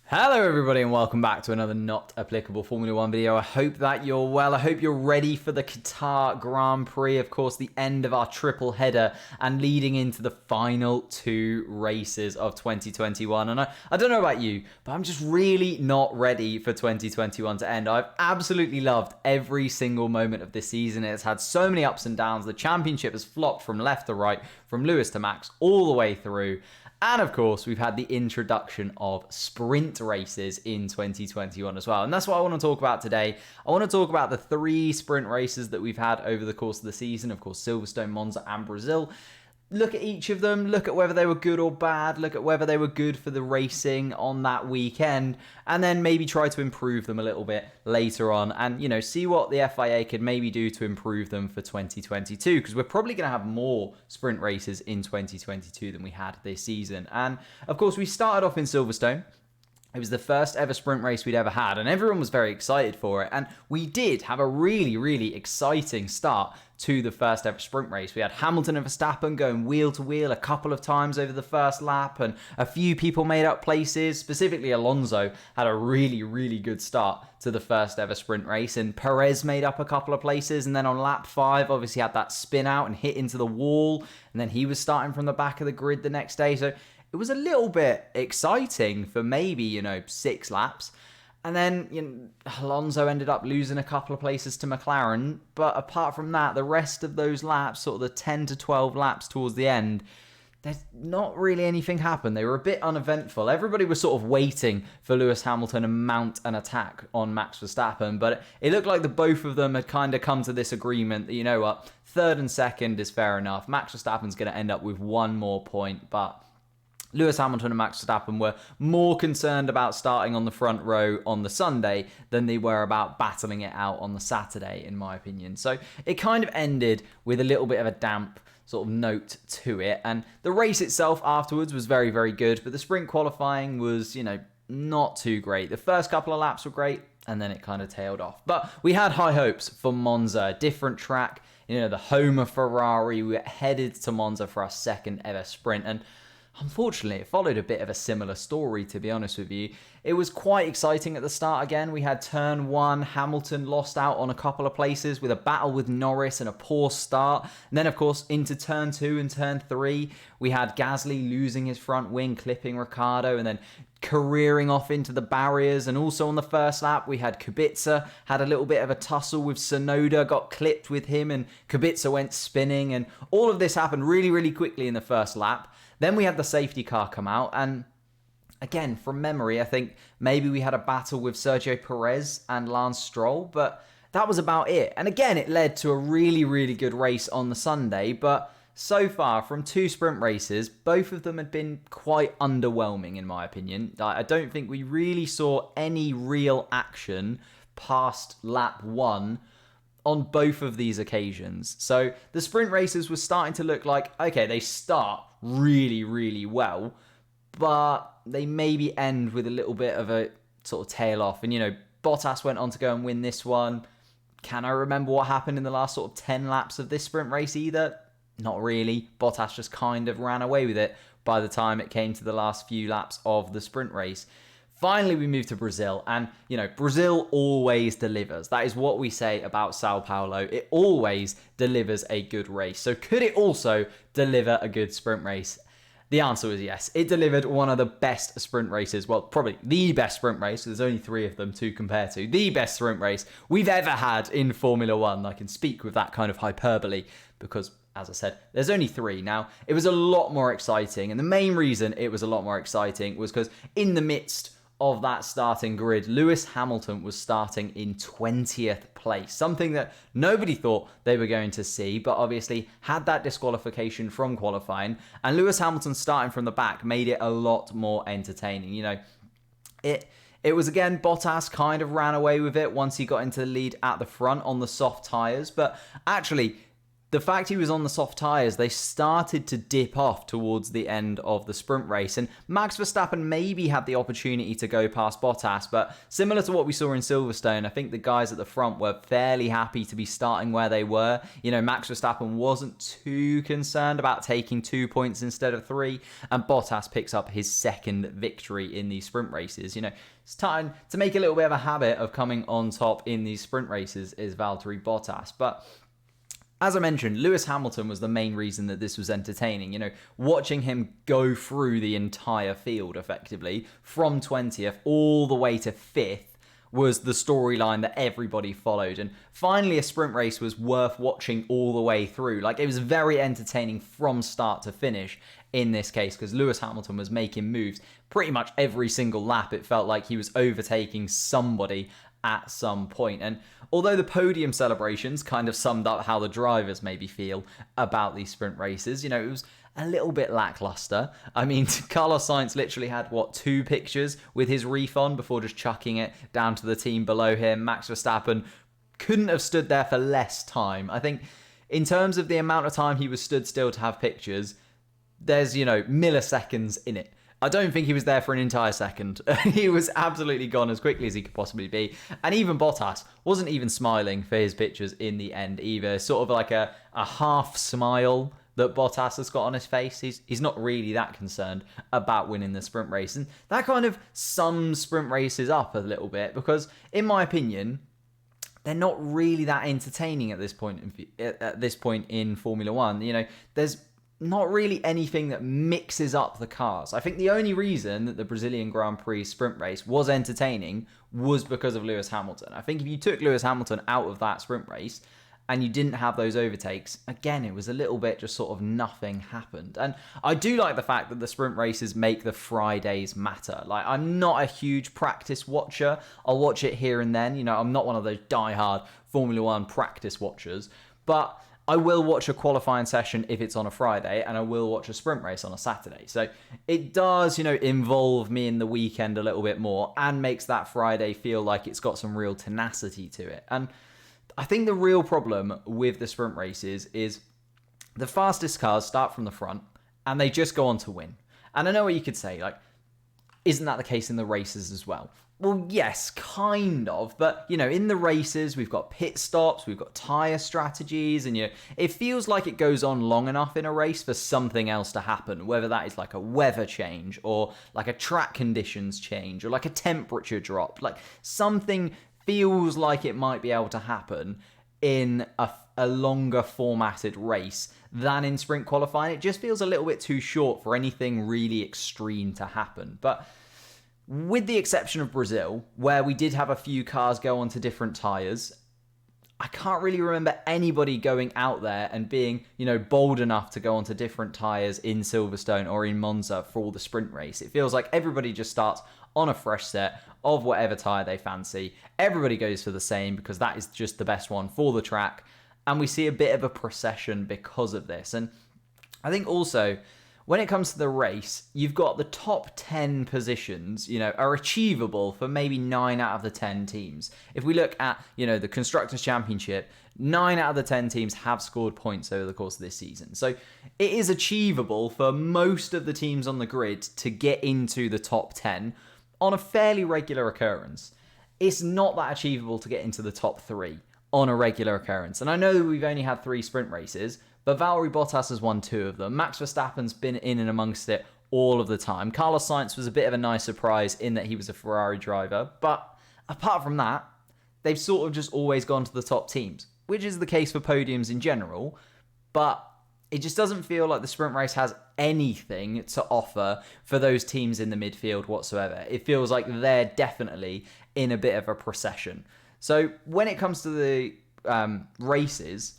Hello everybody and welcome back to another not applicable Formula 1 video. I hope that you're well. I hope you're ready for the Qatar Grand Prix. Of course, the end of our triple header and leading into the final two races of 2021. And I don't know about you, but I'm just really not ready for 2021 to end. I've absolutely loved every single moment of this season. It's had so many ups and downs. The championship has flopped from left to right, from Lewis to Max, all the way through. And of course, we've had the introduction of sprint races in 2021 as well. And that's what I want to talk about today. I want to talk about the three sprint races that we've had over the course of the season. Of course, Silverstone, Monza and Brazil. Look at each of them, look at whether they were good or bad, look at whether they were good for the racing on that weekend, and then maybe try to improve them a little bit later on and, you know, see what the FIA could maybe do to improve them for 2022, because we're probably going to have more sprint races in 2022 than we had this season. And of course, we started off in Silverstone. It was the first ever sprint race we'd ever had, and everyone was very excited for it. And we did have a really, really exciting start to the first ever sprint race. We had Hamilton and Verstappen going wheel to wheel a couple of times over the first lap, and a few people made up places. Specifically, Alonso had a really, really good start to the first ever sprint race, and Perez made up a couple of places. And then on lap 5, obviously had that spin out and hit into the wall, and then he was starting from the back of the grid the next day. So it was a little bit exciting for maybe, 6 laps. And then Alonso ended up losing a couple of places to McLaren. But apart from that, the rest of those laps, sort of the 10 to 12 laps towards the end, there's not really anything happened. They were a bit uneventful. Everybody was sort of waiting for Lewis Hamilton to mount an attack on Max Verstappen. But it looked like the both of them had kind of come to this agreement that, you know what, third and second is fair enough. Max Verstappen's going to end up with one more point, but Lewis Hamilton and Max Verstappen were more concerned about starting on the front row on the Sunday than they were about battling it out on the Saturday, in my opinion. So it kind of ended with a little bit of a damp sort of note to it. And the race itself afterwards was very, very good, but the sprint qualifying was, not too great. The first couple of laps were great, and then it kind of tailed off. But we had high hopes for Monza, different track, the home of Ferrari. We were headed to Monza for our second ever sprint, and unfortunately, it followed a bit of a similar story, to be honest with you. It was quite exciting at the start again. We had turn 1, Hamilton lost out on a couple of places with a battle with Norwich and a poor start. And then, of course, into turn 2 and turn 3, we had Gasly losing his front wing, clipping Ricciardo, and then careering off into the barriers. And also on the first lap, we had Kubica, had a little bit of a tussle with Tsunoda, got clipped with him, and Kubica went spinning. And all of this happened really, really quickly in the first lap. Then we had the safety car come out, and again, from memory, I think maybe we had a battle with Sergio Perez and Lance Stroll, but that was about it. And again, it led to a really, really good race on the Sunday, but so far, from 2 sprint races, both of them had been quite underwhelming, in my opinion. I don't think we really saw any real action past lap 1 on both of these occasions. So the sprint races were starting to look like, okay, they start really, really well, but they maybe end with a little bit of a sort of tail off. And, Bottas went on to go and win this one. Can I remember what happened in the last sort of 10 laps of this sprint race either? Not really. Bottas just kind of ran away with it by the time it came to the last few laps of the sprint race. Finally, we moved to Brazil, and, Brazil always delivers. That is what we say about Sao Paulo. It always delivers a good race. So could it also deliver a good sprint race? The answer was yes. It delivered one of the best sprint races. Well, probably the best sprint race. There's only 3 of them to compare to. The best sprint race we've ever had in Formula 1. I can speak with that kind of hyperbole because, as I said, there's only 3. Now, it was a lot more exciting. And the main reason it was a lot more exciting was because in the midst of that starting grid, Lewis Hamilton was starting in 20th place, something that nobody thought they were going to see, but obviously had that disqualification from qualifying, and Lewis Hamilton starting from the back made it a lot more entertaining. It was, again, Bottas kind of ran away with it once he got into the lead at the front on the soft tyres, but actually the fact he was on the soft tyres, they started to dip off towards the end of the sprint race. And Max Verstappen maybe had the opportunity to go past Bottas, but similar to what we saw in Silverstone, I think the guys at the front were fairly happy to be starting where they were. Max Verstappen wasn't too concerned about taking 2 points instead of 3, and Bottas picks up his second victory in these sprint races. It's time to make a little bit of a habit of coming on top in these sprint races is Valtteri Bottas. But as I mentioned, Lewis Hamilton was the main reason that this was entertaining. Watching him go through the entire field effectively from 20th all the way to 5th was the storyline that everybody followed. And finally, a sprint race was worth watching all the way through. It was very entertaining from start to finish in this case, because Lewis Hamilton was making moves pretty much every single lap. It felt like he was overtaking somebody at some point. And although the podium celebrations kind of summed up how the drivers maybe feel about these sprint races, it was a little bit lackluster. I mean, Carlos Sainz literally had, 2 pictures with his refund before just chucking it down to the team below him. Max Verstappen couldn't have stood there for less time. I think in terms of the amount of time he was stood still to have pictures, there's, milliseconds in it. I don't think he was there for an entire second. He was absolutely gone as quickly as he could possibly be. And even Bottas wasn't even smiling for his pictures in the end either. Sort of like a half smile that Bottas has got on his face. He's not really that concerned about winning the sprint race. And that kind of sums sprint races up a little bit because, in my opinion, they're not really that entertaining at this point in Formula One. There's not really anything that mixes up the cars. I think the only reason that the Brazilian Grand Prix sprint race was entertaining was because of Lewis Hamilton. I think if you took Lewis Hamilton out of that sprint race and you didn't have those overtakes, again, it was a little bit just sort of nothing happened. And I do like the fact that the sprint races make the Fridays matter. I'm not a huge practice watcher. I'll watch it here and then. I'm not one of those diehard Formula One practice watchers, but I will watch a qualifying session if it's on a Friday, and I will watch a sprint race on a Saturday. So it does, involve me in the weekend a little bit more and makes that Friday feel like it's got some real tenacity to it. And I think the real problem with the sprint races is the fastest cars start from the front and they just go on to win. And I know what you could say, isn't that the case in the races as well? Well, yes, kind of. But, in the races, we've got pit stops, we've got tyre strategies, and it feels like it goes on long enough in a race for something else to happen, whether that is a weather change or a track conditions change or a temperature drop. Something feels like it might be able to happen in a longer formatted race than in sprint qualifying. It just feels a little bit too short for anything really extreme to happen. But with the exception of Brazil, where we did have a few cars go onto different tyres, I can't really remember anybody going out there and being, bold enough to go onto different tyres in Silverstone or in Monza for the sprint race. It feels like everybody just starts on a fresh set of whatever tyre they fancy. Everybody goes for the same because that is just the best one for the track. And we see a bit of a procession because of this. And I think also, when it comes to the race, you've got the top 10 positions, are achievable for maybe 9 out of the 10 teams. If we look at, the Constructors' Championship, 9 out of the 10 teams have scored points over the course of this season. So it is achievable for most of the teams on the grid to get into the top 10 on a fairly regular occurrence. It's not that achievable to get into the top 3 on a regular occurrence. And I know that we've only had 3 sprint races, but Valtteri Bottas has won 2 of them. Max Verstappen's been in and amongst it all of the time. Carlos Sainz was a bit of a nice surprise in that he was a Ferrari driver. But apart from that, they've sort of just always gone to the top teams, which is the case for podiums in general. But it just doesn't feel like the sprint race has anything to offer for those teams in the midfield whatsoever. It feels like they're definitely in a bit of a procession. So when it comes to the races,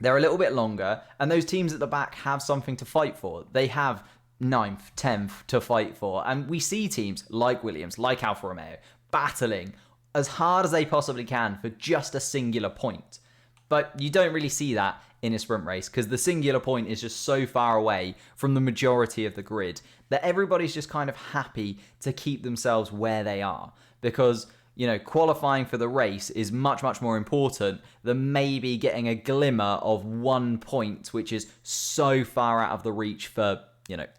they're a little bit longer, and those teams at the back have something to fight for. They have 9th, 10th to fight for. And we see teams like Williams, like Alfa Romeo, battling as hard as they possibly can for just a singular point. But you don't really see that in a sprint race because the singular point is just so far away from the majority of the grid that everybody's just kind of happy to keep themselves where they are. Because qualifying for the race is much, much more important than maybe getting a glimmer of 1 point, which is so far out of the reach for,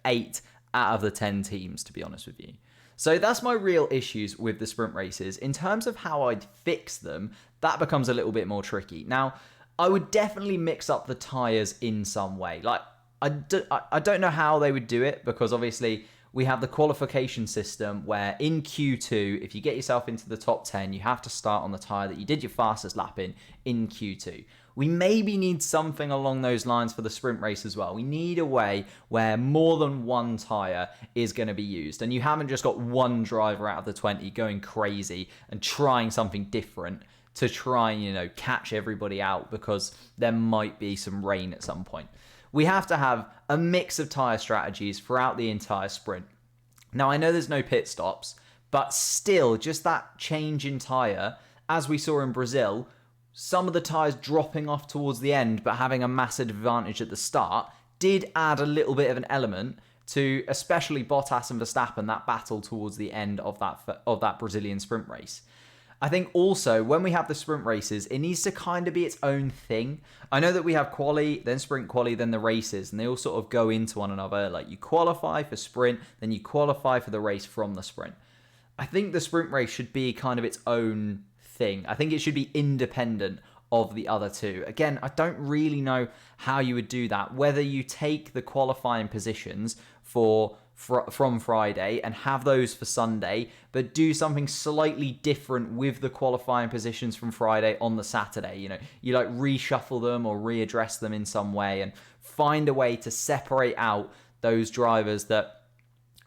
8 out of the 10 teams, to be honest with you. So that's my real issues with the sprint races. In terms of how I'd fix them, that becomes a little bit more tricky. Now, I would definitely mix up the tyres in some way. Like, I don't know how they would do it, because obviously we have the qualification system where in Q2, if you get yourself into the top 10, you have to start on the tyre that you did your fastest lap in Q2. We maybe need something along those lines for the sprint race as well. We need a way where more than one tyre is going to be used. And you haven't just got one driver out of the 20 going crazy and trying something different to try and, catch everybody out, because there might be some rain at some point. We have to have a mix of tyre strategies throughout the entire sprint. Now, I know there's no pit stops, but still, just that change in tyre, as we saw in Brazil, some of the tyres dropping off towards the end but having a massive advantage at the start did add a little bit of an element to especially Bottas and Verstappen, that battle towards the end of that Brazilian sprint race. I think also when we have the sprint races, it needs to kind of be its own thing. I know that we have quali, then sprint quali, then the races, and they all sort of go into one another. Like, you qualify for sprint, then you qualify for the race from the sprint. I think the sprint race should be kind of its own thing. I think it should be independent of the other two. Again, I don't really know how you would do that. Whether you take the qualifying positions from Friday and have those for Sunday, but do something slightly different with the qualifying positions from Friday on the Saturday. You like reshuffle them or readdress them in some way and find a way to separate out those drivers that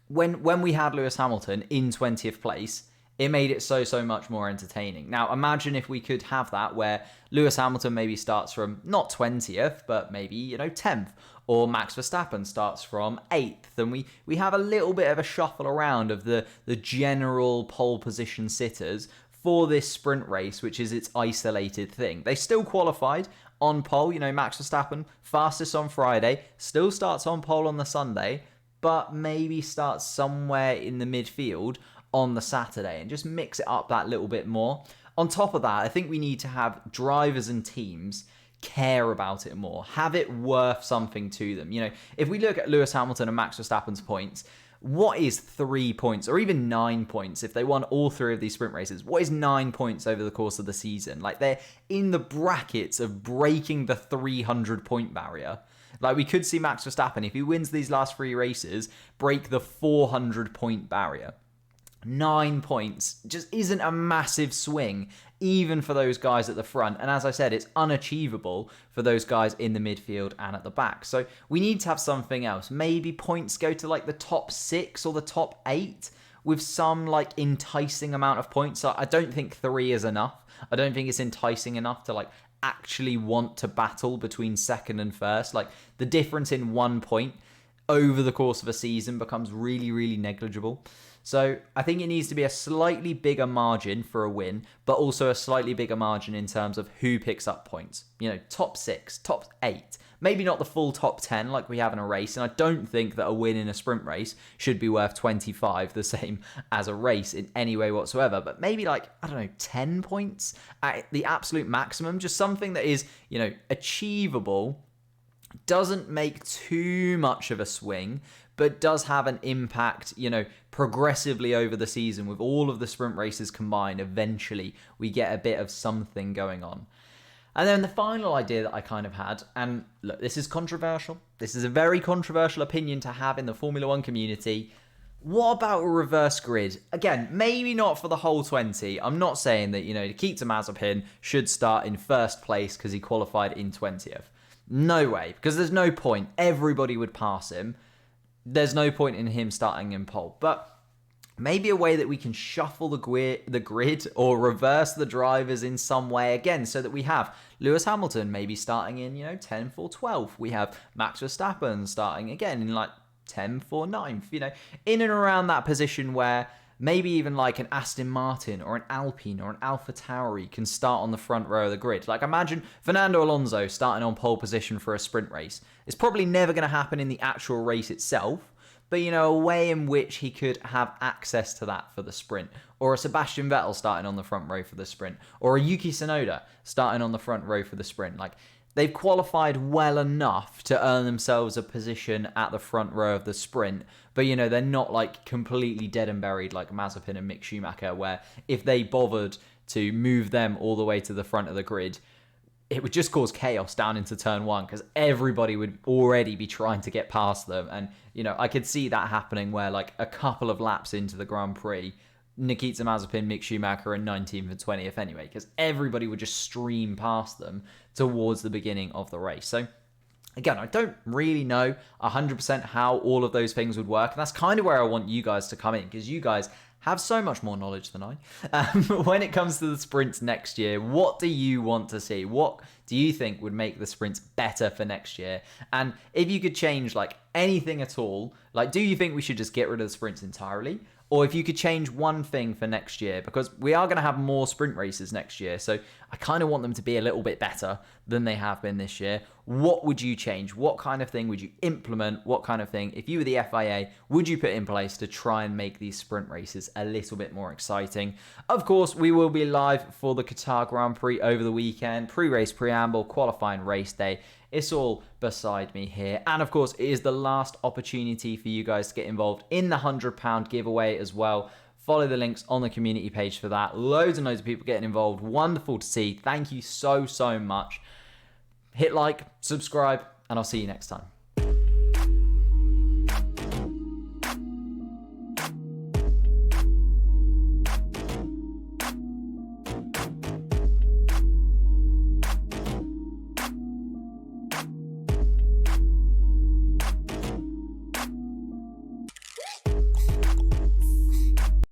when we had Lewis Hamilton in 20th place, it made it so much more entertaining. Now, imagine if we could have that where Lewis Hamilton maybe starts from not 20th, but maybe, 10th, or Max Verstappen starts from 8th, and we have a little bit of a shuffle around of the general pole position sitters for this sprint race, which is its isolated thing. They still qualified on pole, Max Verstappen, fastest on Friday, still starts on pole on the Sunday, but maybe starts somewhere in the midfield on the Saturday, and just mix it up that little bit more. On top of that, I think we need to have drivers and teams care about it more, have it worth something to them. If we look at Lewis Hamilton and Max Verstappen's points, what is 3 points or even 9 points if they won all 3 of these sprint races? What is 9 points over the course of the season? Like, they're in the brackets of breaking the 300 point barrier. Like, we could see Max Verstappen, if he wins these last 3 races, break the 400 point barrier. 9 points just isn't a massive swing, even for those guys at the front. And as I said, it's unachievable for those guys in the midfield and at the back. So we need to have something else. Maybe points go to like the top 6 or the top 8 with some like enticing amount of points. So I don't think 3 is enough. I don't think it's enticing enough to like actually want to battle between second and first. Like, the difference in 1 point over the course of a season becomes really, really negligible. So I think it needs to be a slightly bigger margin for a win, but also a slightly bigger margin in terms of who picks up points. Top 6, top 8, maybe not the full top 10 like we have in a race. And I don't think that a win in a sprint race should be worth 25, the same as a race in any way whatsoever. But maybe 10 points at the absolute maximum, just something that is, achievable, doesn't make too much of a swing, but does have an impact, progressively over the season. With all of the sprint races combined, eventually we get a bit of something going on. And then the final idea that I kind of had, and look, this is controversial. This is a very controversial opinion to have in the Formula One community. What about a reverse grid? Again, maybe not for the whole 20. I'm not saying that, Nikita Mazepin should start in first place because he qualified in 20th. No way, because there's no point. Everybody would pass him. There's no point in him starting in pole. But maybe a way that we can shuffle the grid or reverse the drivers in some way again, so that we have Lewis Hamilton maybe starting in, 10th or 12th. We have Max Verstappen starting again in 10th or 9th, in and around that position where maybe even like an Aston Martin or an Alpine or an AlphaTauri can start on the front row of the grid. Like, imagine Fernando Alonso starting on pole position for a sprint race. It's probably never going to happen in the actual race itself, but, you know, a way in which he could have access to that for the sprint, or a Sebastian Vettel starting on the front row for the sprint, or a Yuki Tsunoda starting on the front row for the sprint. Like, they've qualified well enough to earn themselves a position at the front row of the sprint, but, you know, they're not like completely dead and buried like Mazepin and Mick Schumacher, where if they bothered to move them all the way to the front of the grid, it would just cause chaos down into turn one, because everybody would already be trying to get past them. And, you know, I could see that happening where, like, a couple of laps into the Grand Prix, Nikita Mazepin, Mick Schumacher are 19th and 20th anyway, because everybody would just stream past them towards the beginning of the race. So, again, I don't really know 100% how all of those things would work. And that's kind of where I want you guys to come in, because you guys have so much more knowledge than I. When it comes to the sprints next year, what do you want to see? What do you think would make the sprints better for next year? And if you could change like anything at all, like, do you think we should just get rid of the sprints entirely? Or if you could change one thing for next year, because we are going to have more sprint races next year, so I kind of want them to be a little bit better than they have been this year. What would you change? What kind of thing would you implement? What kind of thing, if you were the FIA, would you put in place to try and make these sprint races a little bit more exciting? Of course, we will be live for the Qatar Grand Prix over the weekend, pre-race preamble, qualifying race day. It's all beside me here. And of course, it is the last opportunity for you guys to get involved in the £100 giveaway as well. Follow the links on the community page for that. Loads and loads of people getting involved. Wonderful to see. Thank you so, so much. Hit like, subscribe, and I'll see you next time.